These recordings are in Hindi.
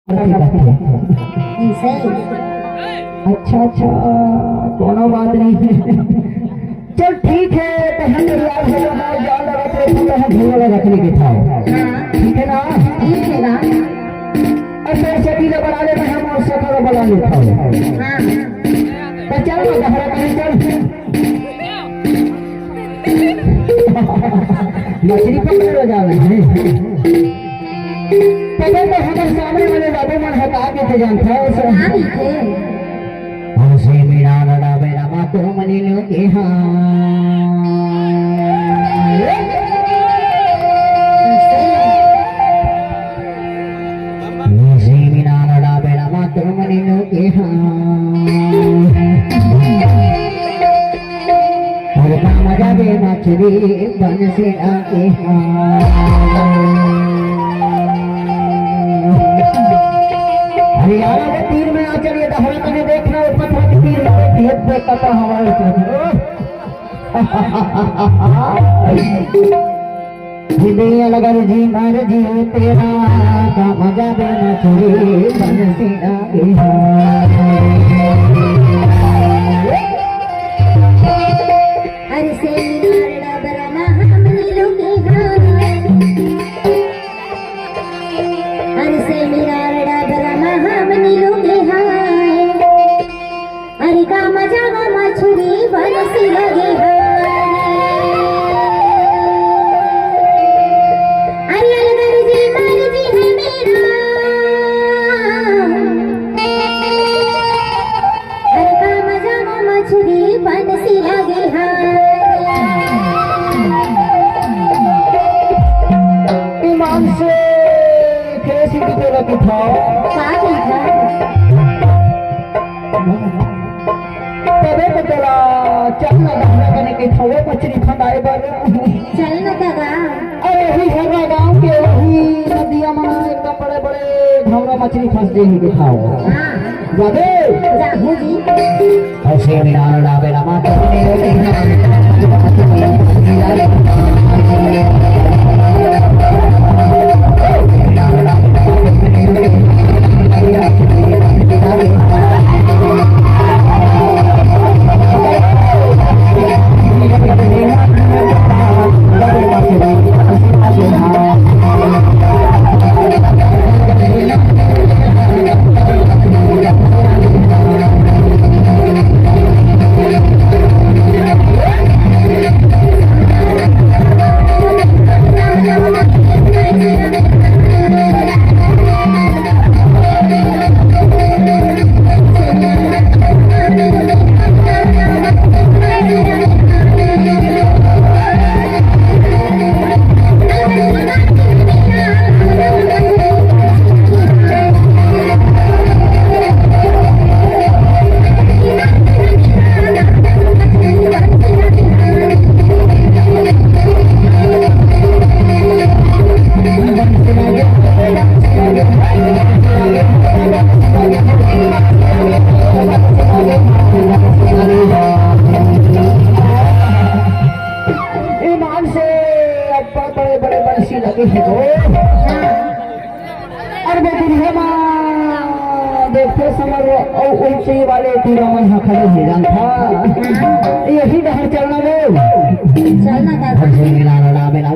अच्छा अच्छा कोनो बात नहीं चल ठीक है तो हम यार हो जाना जान लगा तो हम झोला रखने के था ठीक है ना ऐसे ऐसे पीले बना ले हम और सखा बना लेता हूं तो चल ना गहरा कहीं चल मछली पकड़ हो जावे हैं तबे तो हमारे सामने वाले बाबू मन हटा के थे जानता है हमसे मेरा लड़ा बेरा मा तो मनी लो के हां हमसे मेरा लड़ा बेरा मा तो मनी लो के हां और मजा दे मछली बन से आके हां हरियाणा के तीर में आ चलिए दहरा कने देखना ऊपर के तीर में भेद पे कटा हमारे जिंदगी लगा जी मार जी तेरा का मजा देना चोरी बन से आगे अरे से नारड़ा बरमा हमनी लोगे अरे से नारड़ा बरमा हमनी लोगे अरे का मजा मछली बरसी लगे अरे अलगर जी मर जी है मेरा अरे का मजा मछली बरसी लगे ईमान से कैसी की तरह की था तबे तो चला चलना दहरा करने के थवे मछली फंदाए पर चलना दादा अरे वही होगा गांव के वही नदिया में एकदम बड़े बड़े घोंगा मछली फंस गई दिखाओ जादे जाहू जी ऐसे मेरा डाबे लमा तो देखते समय ऊंचाई वाले पूरा मन खड़े हो था यही बाहर चलना वो चलना दादा मेरा लड़ा मेरा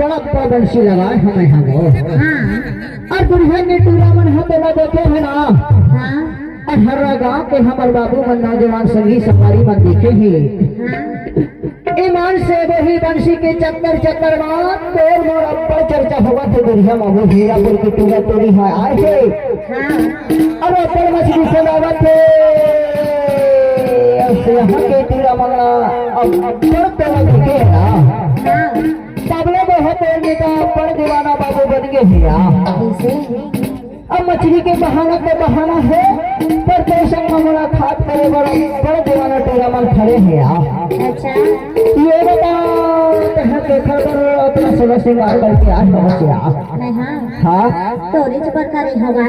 बड़ा बंसी लगाए हमें हम हाँ और बुढ़िया ने टूरा मन हाथ ना देखे है ना हाँ और हर गाँव के हमारे बाबू मन नौजवान संगी सवारी मन देखे ही हाँ ईमान से वही बंसी के चक्कर चक्कर मार तोर मोर अब्बड़ चर्चा होगा थे बुढ़िया मामू हीरापुर की टूरा तोरी है आए थे हाँ अरे अब्बड़ मछली से लावत थे यहाँ के टूरा मंगला अब अब्बड़ तोरा दिखे है ना हाँ सबले बहुत नेता अब्बड़ दीवाना बाबू बन गए भैया कैसे अब मछली के बहाना पे बहाना है पर तो संग मुलाकात करे बड़ा दीवाना टूरा मन खड़े हैं यार अच्छा ये बताओ के खबर अपना सोलह श्रृंगार करके आज पहुंचे नहीं हाँ हाँ तोरी जबर करे हवा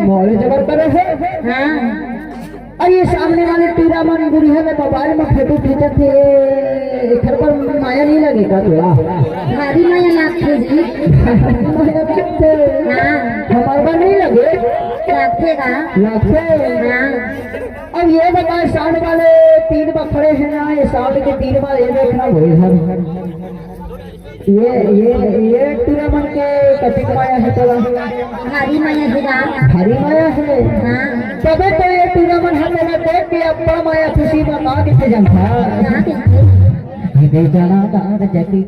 मोले जबर करे है हाँ और ये सामने वाले टीरा मन बुढ़िया में मोबाइल में फोटो खींचे थे घर पर माया नहीं लगेगा तुला भारी माया लागते जी हाँ हमारे पर नहीं लगे लागतेगा लगते हाँ अब ये बताए साल वाले 3 बखड़े हैं ना ये साल के 3 बार ये देखना भाई सर ये टीरा मन के कथित माया है तो भारी माया हेगा हरी माया है हाँ तबे तो ये टीरा मन हमें ना देख के अपना माया खुशी में कहा कितने जनता कहाँ कहते ये जाना जैकी